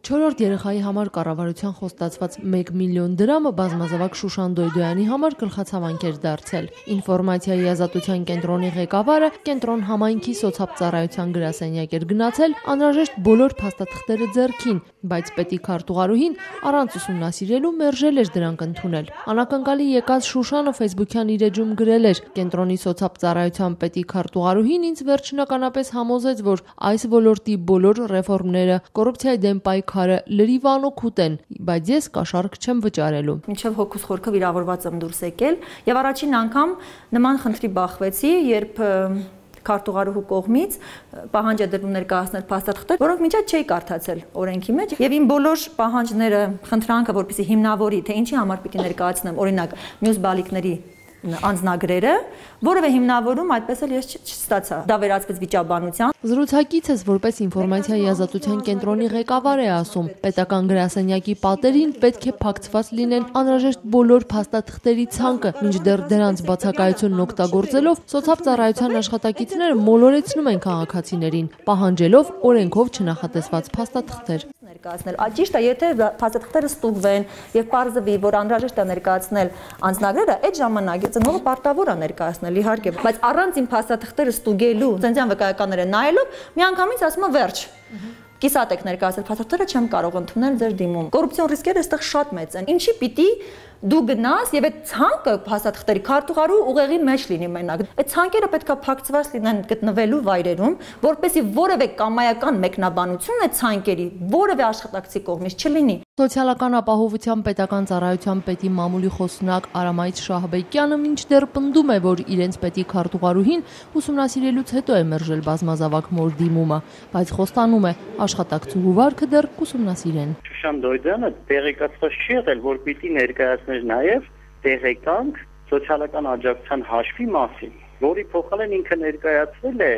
Չորրորդ երեխայի համար կառավարության խոստացված 1 միլիոն դրամը բազմազավակ Շուշան Դոյդոյանի համար գլխացավանք էր դարձել։ Ինֆորմացիայի ազատության կենտրոնի ղեկավարը կենտրոն համայնքի սոցիալ գրասենյակ էր գնացել անհրաժեշտ բոլոր փաստաթղթերը ձեռքին, բայց պետի քարտուղարուհին առանց ուսումնասիրելու մերժել էր դրանք ընդունել։ Անակնկալի եկած Շուշանը Facebook-յան իր էջում գրել էր. կենտրոնի սոցիալ պետի քարտուղարուհին ինձ վերջնականապես համոզեց, որ այս ոլորտի բոլոր ռեֆորմները, կոռուպցիայի դեմ պայքարը լրիվ անօգուտ են, բայց ես կաշառք չեմ վճարելու։ Մինչև հոգուս խորքը վիրավորված եմ դուրս եկել եւ առաջին անգամ նման խնդրի բախվեցի, երբ քարտուղարուհու կողմից պահանջ է դրվում ներկայացնել փաստաթղթեր, որոնք մինչև չէի կարդացել օրենքի մեջ, եւ իմ բոլոր պահանջները, խնդրանքը, որպեսզի հիմնավորի, թե ինչի համար պիտի ներկայացնեմ, օրինակ, մյուս բալիկների անձնագրերը, որևէ հիմնավորում այդպես էլ ես չստացա։ Դա վերածվեց վիճաբանության։ Զրուցակիցս որպես ինֆորմացիայի ազատության կենտրոնի ղեկավար է ասում, պետական գրասենյակի պատերին պետք է փակցված լինեն անհրաժեշտ բոլոր փաստաթղթերի ցանկը, մինչդեռ դրանց բացակայությունն օգտագործելով սոցիալ աշխատակիցները մոլորեցնում են քաղաքացիներին, պահանջելով օրենքով չնախատեսված փաստաթղթեր։ Ներկայացնել։ Ճիշտ է, եթե փաստաթղթերը ստուգվեն եւ պարզվի, որ անհրաժեշտ է ներկայացնել անձնագրերը, այդ ժամանակ ծնողը պարտավոր է ներկայացնել, իհարկե, բայց առանց իմ փաստաթղթերը ստուգելու, ցենզյան վկայականները նայելով, միանգամից ասում է վերջ։ Կիսատ եք ներկայացել փաստաթղթերը, չեմ կարող ընդունել ձեր դիմում։ Կոռուպցիոն ռիսկերը այստեղ շատ մեծ են։ Ինչի պիտի դու գնաս եւ այդ ցանկը փաստաթղթերի քարտուղարու ուղեղի մեջ լինի մենակ։ Այդ ցանկերը պետքա փակցված լինեն գտնվելու վայրերում, որպեսզի որևէ կամայական մեկնաբանություն այդ ցանկերի որևէ աշխատակցի կողմից չլինի։ Սոցիալական ապահովության պետական ծառայության պետի մամուլի խոսնակ Արամայից Շահբեկյանը մինչդեռ պնդում է, որ իրենց պետի քարտուղարուհին ուսումնասիրելուց հետո է մերժել բազմազավակ մոր դիմումը, բայց խոստանում է աշխատակցու վարքը դեռ կուսումնասիրեն։ Շուշան Դոյդոյանը տեղեկացված չի եղել, որ պիտի ներկայացներ նաև տեղեկանք սոցիալական աջակցության հաշվի մասին, որի փոխարեն ինքը ներկայացվել է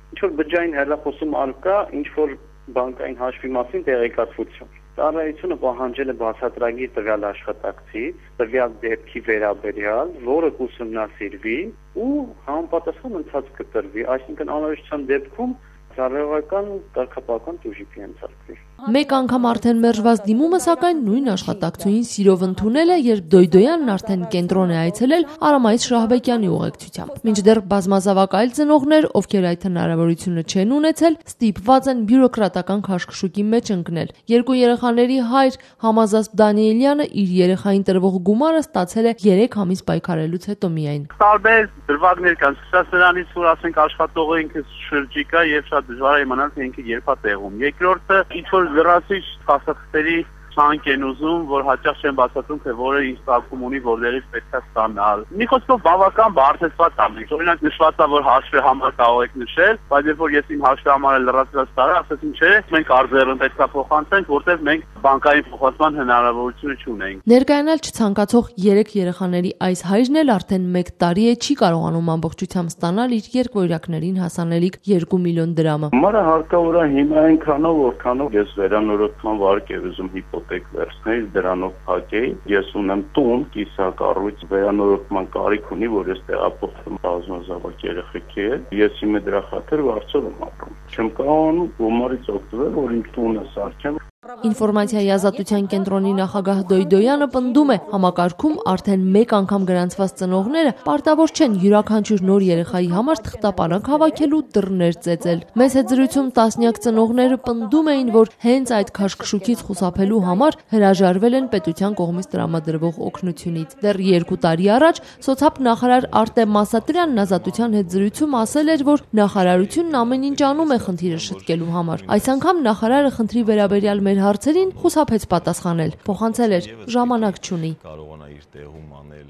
ինչ-որ բջջային հեռախոսում արկա ինչ-որ բանկային հաշվի մասին տեղեկատվություն։ Ծառայությունը պահանջել է բացատրագիր տվյալ աշխատակցից, տվյալ դեպքի վերաբերյալ, որը կուսումնասիրվի ու համապատասխան ընթացք կտրվի, այսինքն անհրաժեշտության դեպքում ծառայողական կարգապահական տուժիպի ենթարկվի։ Մեկ անգամ արդեն մերժված դիմումը, սակայն նույն աշխատակցուին սիրով ընդունել է, երբ Դոյդոյանն արդեն կենտրոն է այցելել Արամայից Շահբեկյանի ուղեկցությամբ։ Մինչդեռ բազմազավակ այլ ծնողներ, ովքեր այդ հնարավորությունը չեն ունեցել, ստիպված են բյուրոկրատական քաշքշուկի մեջ ընկնել։ Երկու երեխաների հայր Համազասպ Դանիելյանը իր երեխային տրվող գումարը ստացել է 3 ամիս պայքարելուց հետո միայն։ Տարբեր դրվագներ կան, սկսած նրանից, որ ասենք աշխատողը ինքը շրջիկ է եւ շատ դժվար է իմանալ, թե ինքը երբ է տեղում։ Երկրորդը ինչ որ լրացիչ փաստաթղթերի ցանկ են ուզում, որ հաճախ չեն բացատրում, թե որը ինչ ծագում ունի, որտեղից պետք է ստանալ։ Մի խոսքով բավական բարձրացված է։ Օրինակ նշված է, որ հաշվի համար կարող եք նշել, բայց երբ որ ես իմ հաշվի համարը լրացված տարա, ասացին չէ, մենք արձերն պետք է փոխանցենք, որտեղ մենք բանկային փոխանցման հնարավորություն չունենք։ Ներկայանալ չցանկացող 3 երեխաների այս հայրն էլ արդեն 1 տարի է չի կարողանում ամբողջությամբ ստանալ իր երկվորյակներին հասանելիք 2 միլիոն դրամը։ Համարը հարկավոր է հիմա այնքանով, որքանով ես վերանորոգման վարկ եմ ուզում հիպոթեք վերցնել, դրանով փակեի։ Ես ունեմ տուն, կիսակառույց, վերանորոգման կարիք ունի, որ ես տեղափոխվում բազմազավակ երեխեքի հետ։ Ես հիմա դրա խաթր Վարշավայում եմ ապրում։ Չեմ կարողանում գումարից օգտվել, որ իմ տունը սարքեմ։ Ինֆորմացիայի ազատության կենտրոնի նախագահ Դոյդոյանը պնդում է, համակարգում արդեն 1 անգամ գրանցված ծնողները պարտավոր չեն յուրաքանչյուր նոր երեխայի համար թղթապարակ հավաքելու դռներ ծեծել։ Մեծ զրույցում տասնյակ ծնողները պնդում էին, որ հենց այդ քաշքշուկից խուսափելու համար հրաժարվել են պետության կողմից տրամադրվող օգնությունից։ Դեռ 2 տարի առաջ սոցիալ նախարար Արտեմ Մասատրյանն ազատության հետ զրույցում ասել էր, որ նախարարությունն ամեն ինչ անում է խնդիրը շտկելու համար։ Այս անգամ նախարարը խնդրի վերաբերյալ մեր հարցերին խուսափեց պատասխանել, փոխանցել էր ժամանակ չունի։ Կարողանա իր տեղում անել